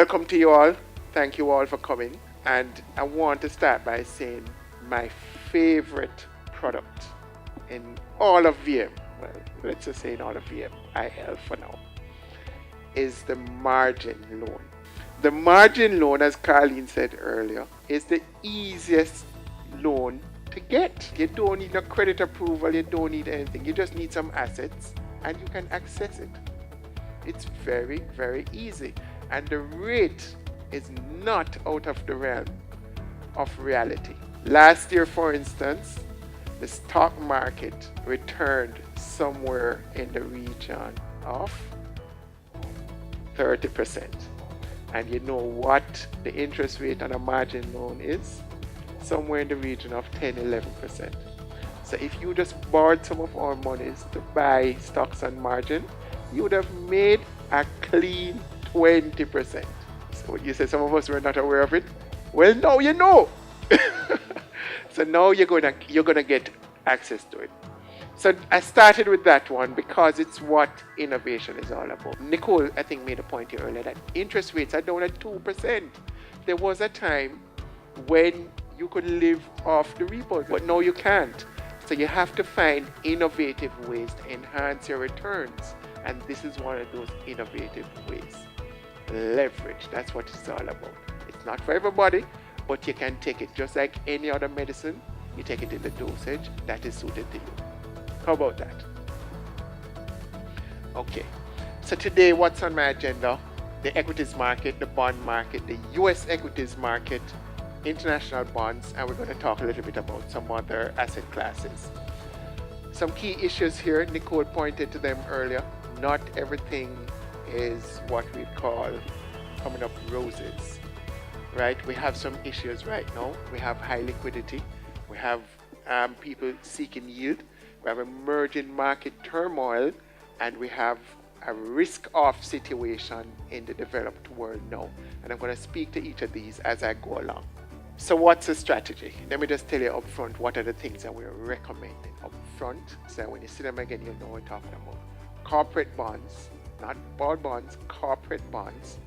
welcome to you all. Thank you all for coming. And I want to start by saying my favorite product in all of VM, well, let's just say in all of VM, IL for now, is the margin loan. The margin loan, as Carleen said earlier, is the easiest loan to get. You don't need a credit approval, you don't need anything. You just need some assets and you can access it. It's very, very easy. And the rate is not out of the realm of reality. Last year, for instance, the stock market returned somewhere in the region of 30%. And you know what the interest rate on a margin loan is? Somewhere in the region of 10-11%. So if you just borrowed some of our monies to buy stocks on margin, you would have made a clean 20%. So you say some of us were not aware of it. Well, now you know. So now you're gonna get access to it. So I started with that one because it's what innovation is all about. Nicole, I think, made a point here earlier that interest rates are down at 2%. There was a time when you could live off the repo, but now you can't. So you have to find innovative ways to enhance your returns. And this is one of those innovative ways. Leverage, that's what it's all about. It's not for everybody, but you can take it just like any other medicine. You take it in the dosage that is suited to you. How about that? Okay, so today what's on my agenda? The equities market, the bond market, the US equities market, international bonds, and we're going to talk a little bit about some other asset classes. Some key issues here, Nicole pointed to them earlier. Not everything is what we call coming up roses, right? We have some issues right now. We have high liquidity. We have people seeking yield. We have emerging market turmoil, and we have a risk-off situation in the developed world now. And I'm going to speak to each of these as I go along. So what's the strategy? Let me just tell you up front what are the things that we're recommending up front. So when you see them again, you know what we're talking about. Corporate bonds, not bond bonds, corporate bonds,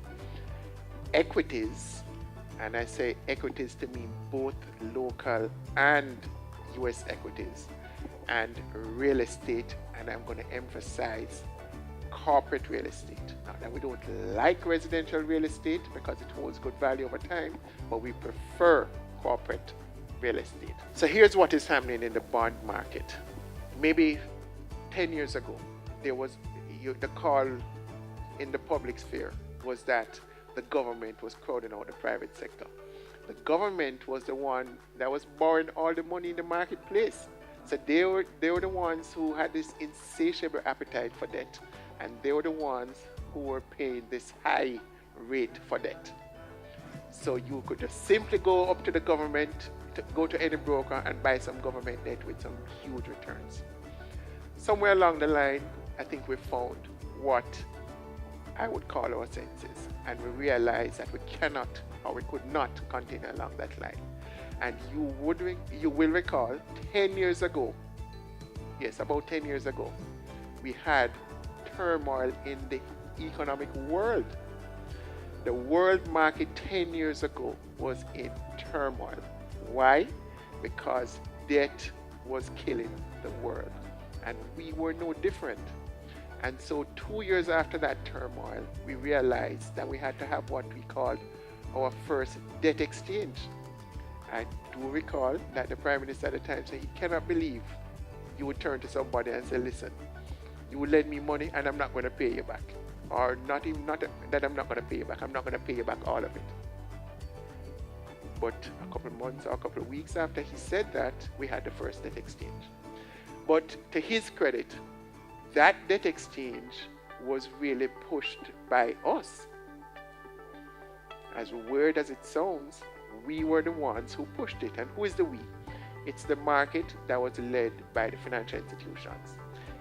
equities, and I say equities to mean both local and US equities, and real estate, and I'm going to emphasize corporate real estate. Now that we don't like residential real estate because it holds good value over time, but we prefer corporate real estate. So here's what is happening in the bond market. Maybe 10 years ago, there was the call in the public sphere was that the government was crowding out the private sector. The government was the one that was borrowing all the money in the marketplace. So they were the ones who had this insatiable appetite for debt, and they were the ones who were paying this high rate for debt. So you could just simply go up to the government, go to any broker and buy some government debt with some huge returns. Somewhere along the line, I think we found what I would call our senses, and we realized that we cannot or we could not continue along that line. And you will recall 10 years ago, yes, about 10 years ago, we had turmoil in the economic world. The world market 10 years ago was in turmoil. Why? Because debt was killing the world, and we were no different. And so 2 years after that turmoil, we realized that we had to have what we called our first debt exchange. I do recall that the Prime Minister at the time said he cannot believe you would turn to somebody and say, listen, you will lend me money and I'm not going to pay you back. Or not that I'm not going to pay you back, I'm not going to pay you back all of it. But a couple of months or a couple of weeks after he said that, we had the first debt exchange. But to his credit, that debt exchange was really pushed by us. As weird as it sounds, we were the ones who pushed it. And who is the we? It's the market that was led by the financial institutions.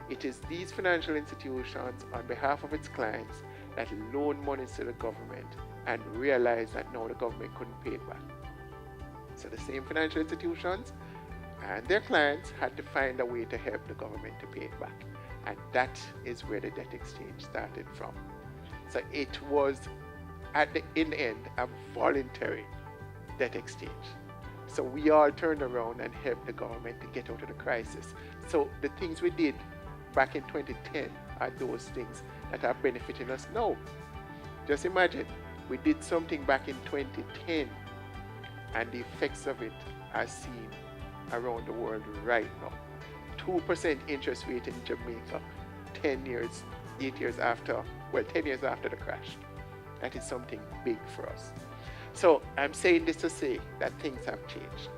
It is these financial institutions on behalf of its clients that loan money to the government and realized that now the government couldn't pay it back. So the same financial institutions and their clients had to find a way to help the government to pay it back. And that is where the debt exchange started from. So it was in the end, a voluntary debt exchange. So we all turned around and helped the government to get out of the crisis. So the things we did back in 2010 are those things that are benefiting us now. Just imagine, we did something back in 2010 and the effects of it are seen around the world right now. 2% interest rate in Jamaica 10 years, 8 years after, 10 years after the crash. That is something big for us. So I'm saying this to say that things have changed.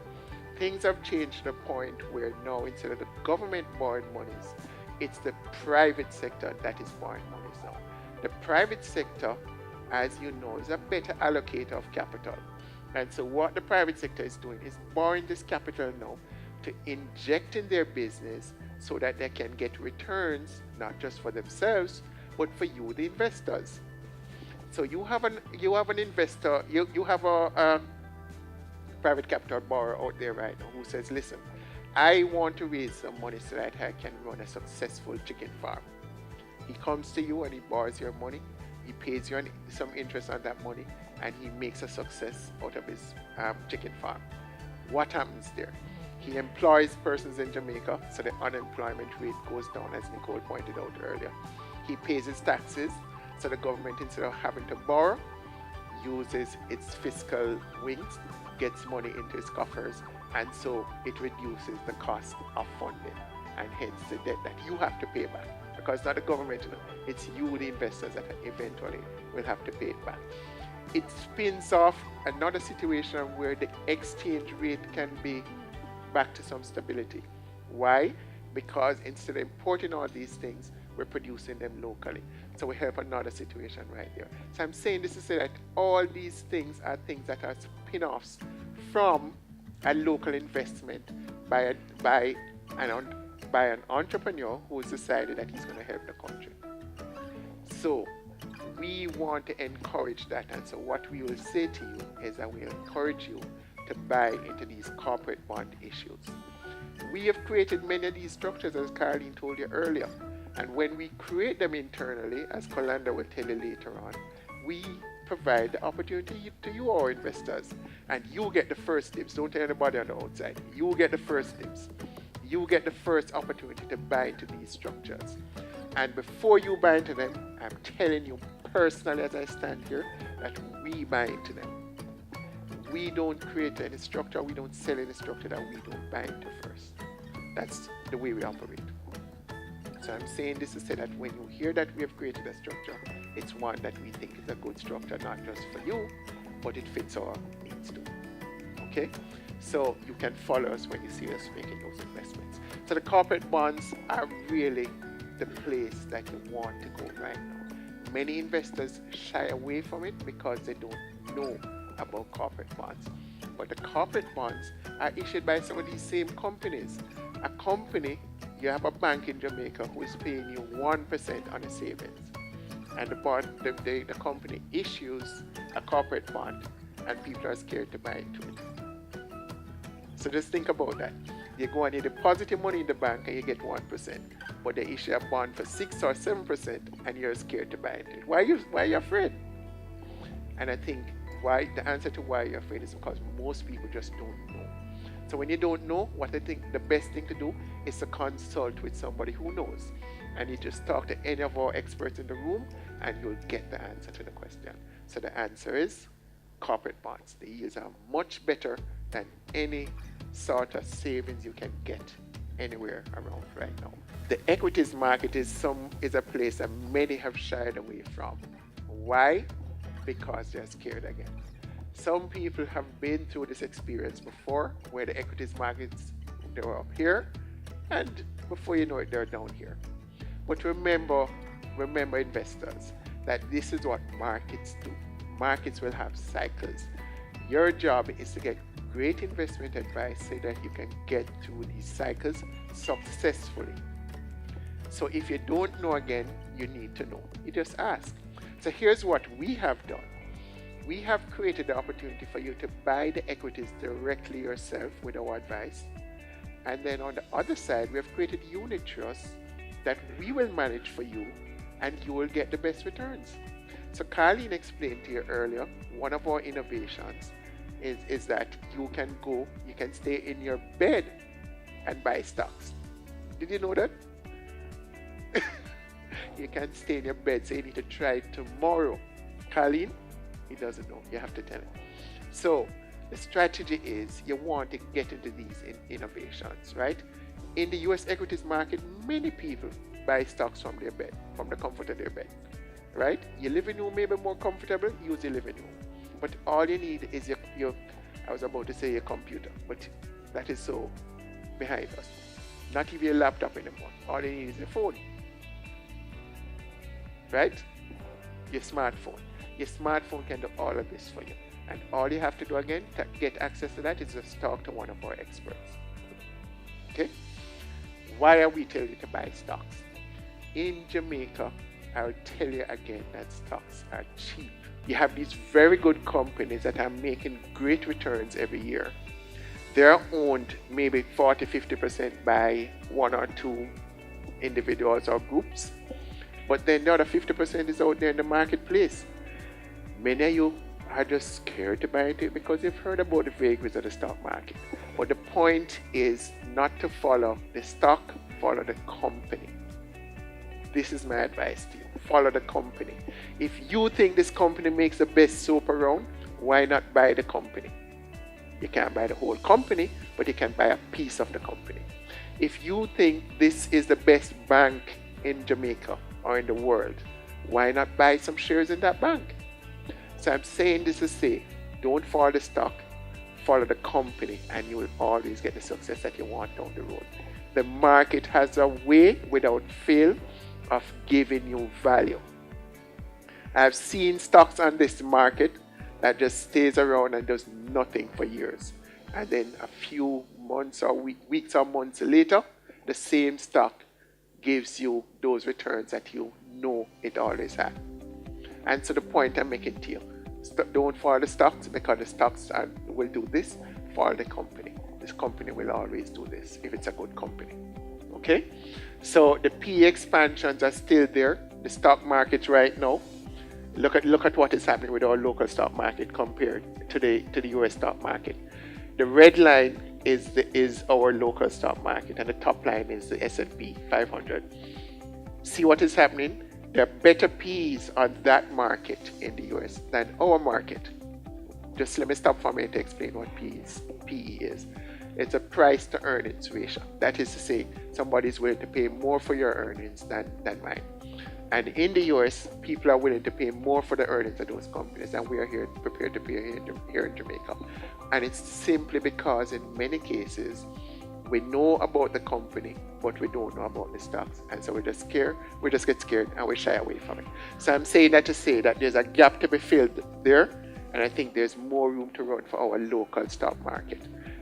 Things have changed to the point where now, instead of the government borrowing monies, it's the private sector that is borrowing monies now. The private sector, as you know, is a better allocator of capital. And so what the private sector is doing is borrowing this capital now to inject in their business so that they can get returns, not just for themselves, but for you, the investors. So you have an investor, you have a private capital borrower out there right now who says, listen, I want to raise some money so that I can run a successful chicken farm. He comes to you and he borrows your money, he pays you some interest on that money, and he makes a success out of his chicken farm. What happens there? He employs persons in Jamaica, so the unemployment rate goes down, as Nicole pointed out earlier. He pays his taxes, so the government, instead of having to borrow, uses its fiscal wings, gets money into its coffers, and so it reduces the cost of funding, and hence the debt that you have to pay back. Because not the government, it's you, the investors, that eventually will have to pay it back. It spins off another situation where the exchange rate can be back to some stability. Why? Because instead of importing all these things, we're producing them locally. So we help another situation right there. So I'm saying this to say that all these things are things that are spin-offs from a local investment by an entrepreneur who has decided that he's going to help the country. So we want to encourage that, and so what we will say to you is that we encourage you to buy into these corporate bond issues. We have created many of these structures, as Caroline told you earlier, and when we create them internally, as Colanda will tell you later on, we provide the opportunity to you, our investors, and you get the first dibs. Don't tell anybody on the outside. You get the first dibs. You get the first opportunity to buy into these structures. And before you buy into them, I'm telling you personally, as I stand here, that we buy into them. We don't create any structure, we don't sell any structure that we don't buy into first. That's the way we operate. So I'm saying this to say that when you hear that we have created a structure, it's one that we think is a good structure, not just for you, but it fits our needs too. Okay? So you can follow us when you see us making those investments. So the corporate bonds are really the place that you want to go right now. Many investors shy away from it because they don't know about corporate bonds. But the corporate bonds are issued by some of these same companies. A company, you have a bank in Jamaica who is paying you 1% on a savings. And the company issues a corporate bond, and people are scared to buy into it. So just think about that. You go and you deposit your money in the bank and you get 1%, but they issue a bond for 6 or 7% and you're scared to buy into it. Why are you afraid? And I think the answer to why you're afraid is because most people just don't know. So when you don't know, what I think the best thing to do is to consult with somebody who knows. And you just talk to any of our experts in the room and you'll get the answer to the question. So the answer is corporate bonds. The yields are much better than any sort of savings you can get anywhere around right now. The equities market is a place that many have shied away from. Why? Because they're scared again. Some people have been through this experience before, where the equities markets, they were up here, and before you know it, they're down here. But remember investors, that this is what markets do. Markets will have cycles. Your job is to get great investment advice so that you can get through these cycles successfully. So if you don't know again, you need to know. You just ask. So here's what we have done. We have created the opportunity for you to buy the equities directly yourself with our advice. And then on the other side, we have created unit trusts that we will manage for you, and you will get the best returns. So Carlene explained to you earlier, one of our innovations is that you can stay in your bed and buy stocks. Did you know that? You can stay in your bed, so you need to try it tomorrow. Carlene, he doesn't know. You have to tell him. So the strategy is you want to get into these innovations, right? In the US equities market, many people buy stocks from their bed, from the comfort of their bed, right? Your living room may be more comfortable, use your living room. But all you need is your I was about to say your computer, but that is so behind us. Not even your laptop anymore. All you need is your phone, right? Your smartphone. Your smartphone can do all of this for you. And all you have to do again to get access to that is just talk to one of our experts. Okay? Why are we telling you to buy stocks? In Jamaica, I'll tell you again that stocks are cheap. You have these very good companies that are making great returns every year. They're owned maybe 40-50% by one or two individuals or groups. But then the other 50% is out there in the marketplace. Many of you are just scared to buy it because you've heard about the vagaries of the stock market. But the point is not to follow the stock, follow the company. This is my advice to you. Follow the company. If you think this company makes the best soap around, why not buy the company? You can't buy the whole company, but you can buy a piece of the company. If you think this is the best bank in Jamaica or in the world, why not buy some shares in that bank? So I'm saying this to say, don't follow the stock, follow the company, and you will always get the success that you want down the road. The market has a way, without fail, of giving you value. I've seen stocks on this market that just stays around and does nothing for years. And then a few months or weeks or months later, the same stock gives you those returns that you know it always had. And so the point I'm making to you, don't follow the stocks because the stocks will do this. Follow the company. This company will always do this if it's a good company. Okay? So the PE expansions are still there. The stock market right now, look at what is happening with our local stock market compared to the US stock market. The red line is our local stock market, and the top line is the S&P 500. See what is happening? There are better PEs on that market in the US than our market. Just let me stop for a minute to explain what PE is. It's a price to earnings ratio. That is to say, somebody is willing to pay more for your earnings than mine. And in the US, people are willing to pay more for the earnings of those companies than we are prepared to pay here in Jamaica. And it's simply because in many cases, we know about the company, but we don't know about the stocks. And so we just get scared and we shy away from it. So I'm saying that to say that there's a gap to be filled there. And I think there's more room to run for our local stock market.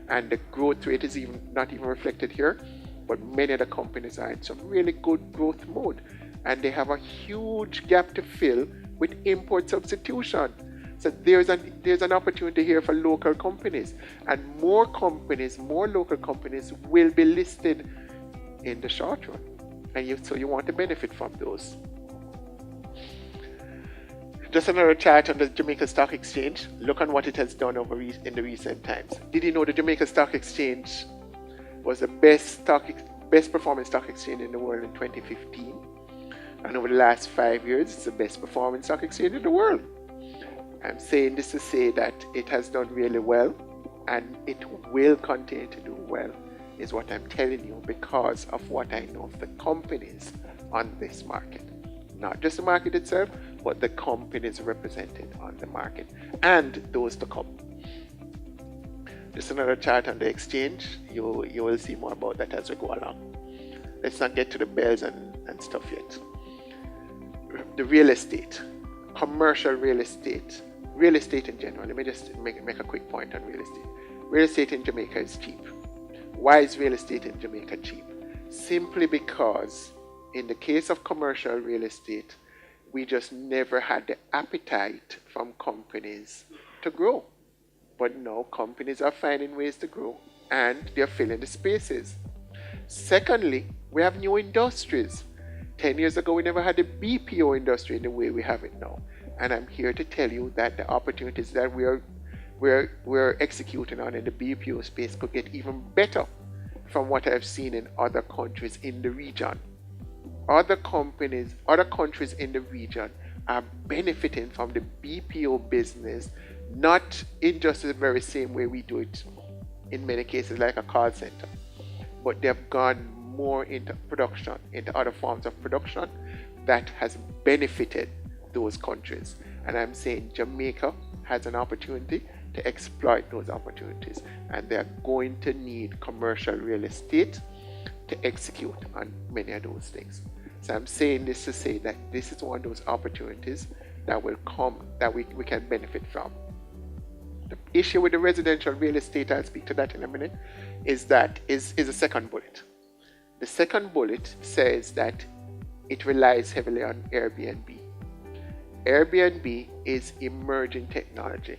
And the growth rate is not even reflected here, but many of the companies are in some really good growth mode, and they have a huge gap to fill with import substitution. So there's an opportunity here for local companies, and more local companies will be listed in the short run, and so you want to benefit from those. Just another chart on the Jamaica Stock Exchange. Look on what it has done in the recent times. Did you know the Jamaica Stock Exchange was the best performing stock exchange in the world in 2015? And over the last 5 years, it's the best performing stock exchange in the world. I'm saying this to say that it has done really well, and it will continue to do well, is what I'm telling you, because of what I know of the companies on this market. Not just the market itself, but the companies represented on the market and those to come. Just another chart on the exchange. You will see more about that as we go along. Let's not get to the bells and stuff yet. The real estate, commercial real estate in general. Let me just make a quick point on real estate. Real estate in Jamaica is cheap. Why is real estate in Jamaica cheap? Simply because in the case of commercial real estate, we just never had the appetite from companies to grow. But now companies are finding ways to grow, and they're filling the spaces. Secondly, we have new industries. 10 years ago, we never had the BPO industry in the way we have it now. And I'm here to tell you that the opportunities that we're executing on in the BPO space could get even better from what I've seen in other countries in the region. Other countries in the region are benefiting from the BPO business, not in just the very same way we do it in many cases, like a call center, but they've gone more into production, into other forms of production that has benefited those countries. And I'm saying Jamaica has an opportunity to exploit those opportunities, and they're going to need commercial real estate to execute on many of those things. So I'm saying this to say that this is one of those opportunities that will come, that we can benefit from. The issue with the residential real estate, I'll speak to that in a minute, is a second bullet. The second bullet says that it relies heavily on Airbnb. Airbnb is emerging technology.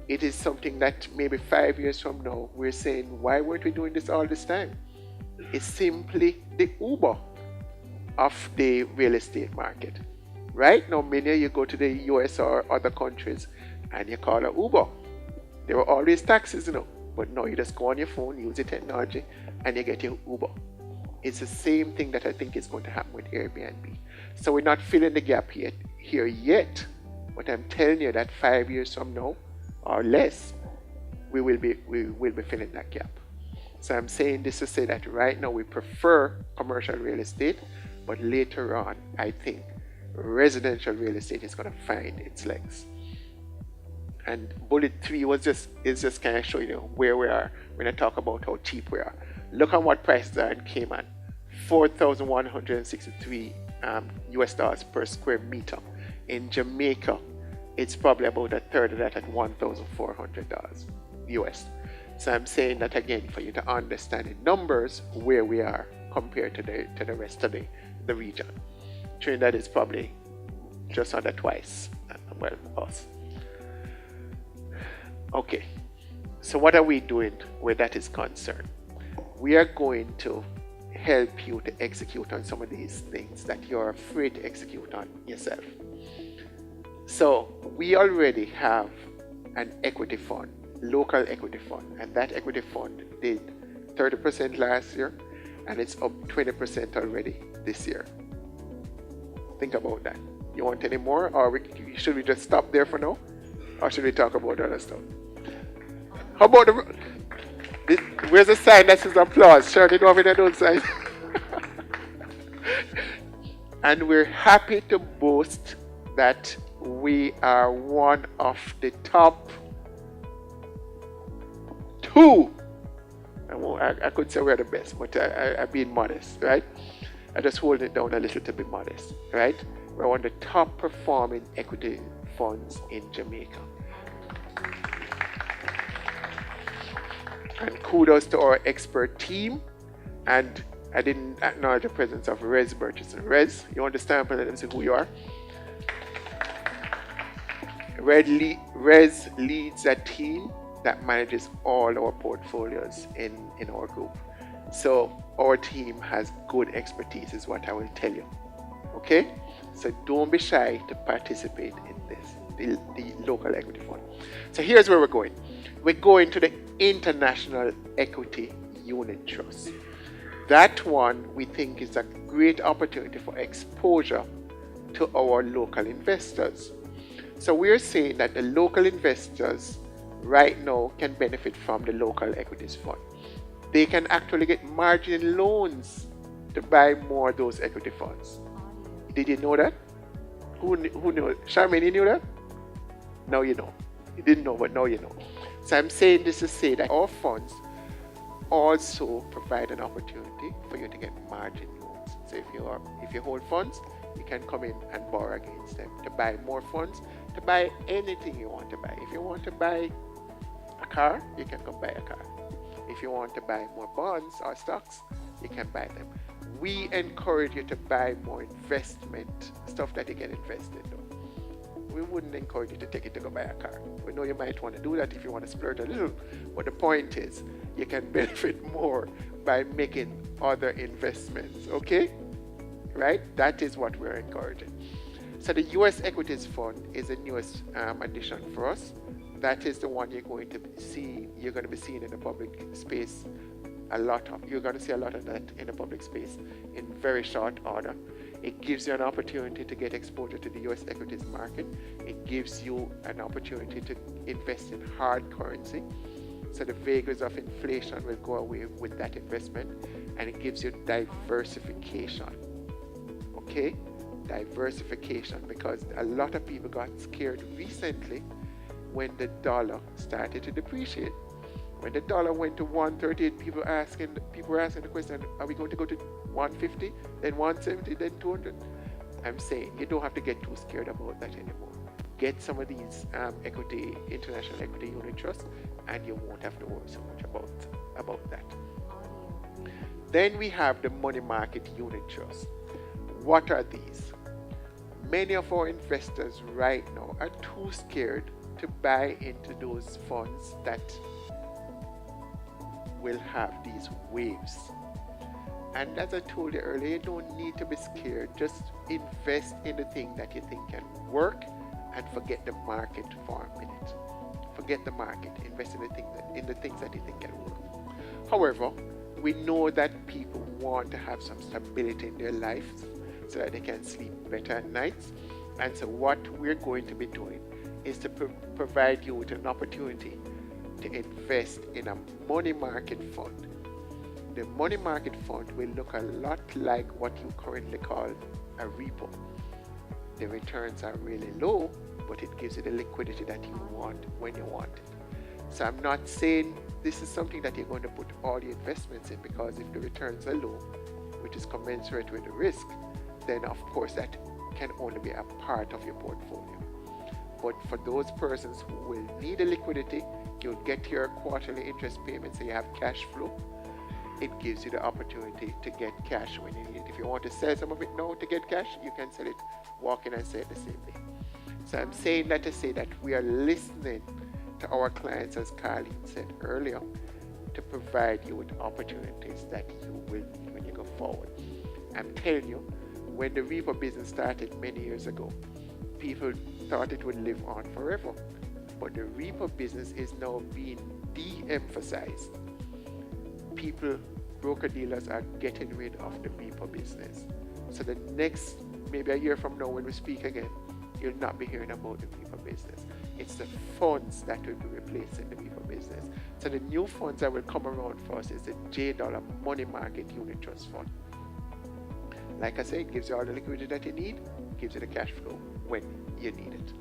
It is something that maybe 5 years from now, we're saying, why weren't we doing this all this time? It's simply the Uber of the real estate market. Right now, many you go to the US or other countries and you call an Uber. There were always taxis, but now you just go on your phone, use the technology, and you get your Uber. It's the same thing that I think is going to happen with Airbnb. So we're not filling the gap here yet, but I'm telling you that 5 years from now or less, we will be filling that gap. So I'm saying this to say that right now we prefer commercial real estate, but later on, I think residential real estate is going to find its legs. And bullet 3 is just kind of showing you where we are when I talk about how cheap we are. Look at what prices are in Cayman, $4,163 US dollars per square meter. In Jamaica, it's probably about a third of that at $1,400 US. So I'm saying that again for you to understand in numbers where we are compared to the rest of the region. Trinidad is probably just under twice, us. Okay, so what are we doing where that is concerned? We are going to help you to execute on some of these things that you're afraid to execute on yourself. So we already have an equity fund, local equity fund, and that equity fund did 30% last year, and it's up 20% already this year. Think about that. You want any more, or should we just stop there for now, or should we talk about other stuff? How about where's the sign that says applause? Sure, they don't have any those signs. And we're happy to boast that we are one of the top 2. I could say we're the best, but I'm being modest, right? I just hold it down a little to be modest, right? We're one of the top performing equity funds in Jamaica. And kudos to our expert team. And I didn't acknowledge the presence of Rez Burchison. Rez, you want to stand up and let them see who you are? Rez leads a team that manages all our portfolios in our group. So our team has good expertise is what I will tell you. Okay? So don't be shy to participate in this, the local equity fund. So here's where we're going. We're going to the International Equity Unit Trust. That one we think is a great opportunity for exposure to our local investors. So we're saying that the local investors right now can benefit from the local equities fund. They can actually get margin loans to buy more of those equity funds. Did you know that? Who knew? Charmaine, you knew that? Now you know. You didn't know, but now you know. So I'm saying this to say that our funds also provide an opportunity for you to get margin loans. So if you hold funds, you can come in and borrow against them to buy more funds, to buy anything you want to buy. If you want to buy a car, you can come buy a car. If you want to buy more bonds or stocks, you can buy them. We encourage you to buy more investment stuff that you can invest in. We wouldn't encourage you to take it to go buy a car. We know you might want to do that if you want to splurge a little, but the point is you can benefit more by making other investments, okay? Right? That is what we're encouraging. So the US Equities Fund is the newest addition for us. That is the one you're going to see. You're going to be seeing in the public space a lot of. You're going to see a lot of that in the public space in very short order. It gives you an opportunity to get exposure to the US equities market. It gives you an opportunity to invest in hard currency. So the vagaries of inflation will go away with that investment, and it gives you diversification. Okay? Diversification, because a lot of people got scared recently when the dollar started to depreciate. When the dollar went to 138, people were asking the question, are we going to go to 150, then 170, then 200? I'm saying you don't have to get too scared about that anymore. Get some of these international equity unit trusts, and you won't have to worry so much about that. Then we have the money market unit trust. What are these? Many of our investors right now are too scared to buy into those funds that will have these waves. And as I told you earlier, you don't need to be scared. Just invest in the thing that you think can work and forget the market for a minute. Forget the market. Invest in the things that you think can work. However, we know that people want to have some stability in their lives so that they can sleep better at nights. And so what we're going to be doing is to provide you with an opportunity to invest in a money market fund. The money market fund will look a lot like what you currently call a repo. The returns are really low, but it gives you the liquidity that you want when you want it. So I'm not saying this is something that you're going to put all your investments in, because if the returns are low, which is commensurate with the risk, then of course that can only be a part of your portfolio. But for those persons who will need a liquidity, you'll get your quarterly interest payments, so you have cash flow. It gives you the opportunity to get cash when you need it. If you want to sell some of it now to get cash, you can sell it, walk in and sell it the same day. So I'm saying that to say that we are listening to our clients, as Carleen said earlier, to provide you with opportunities that you will need when you go forward. I'm telling you, when the repo business started many years ago, people thought it would live on forever. But the repo business is now being de-emphasized. People, broker dealers are getting rid of the repo business. So the next, maybe a year from now when we speak again, you'll not be hearing about the repo business. It's the funds that will be replacing the repo business. So the new funds that will come around for us is the J Dollar Money Market Unit Trust Fund. Like I said, it gives you all the liquidity that you need, gives you the cash flow when you need it.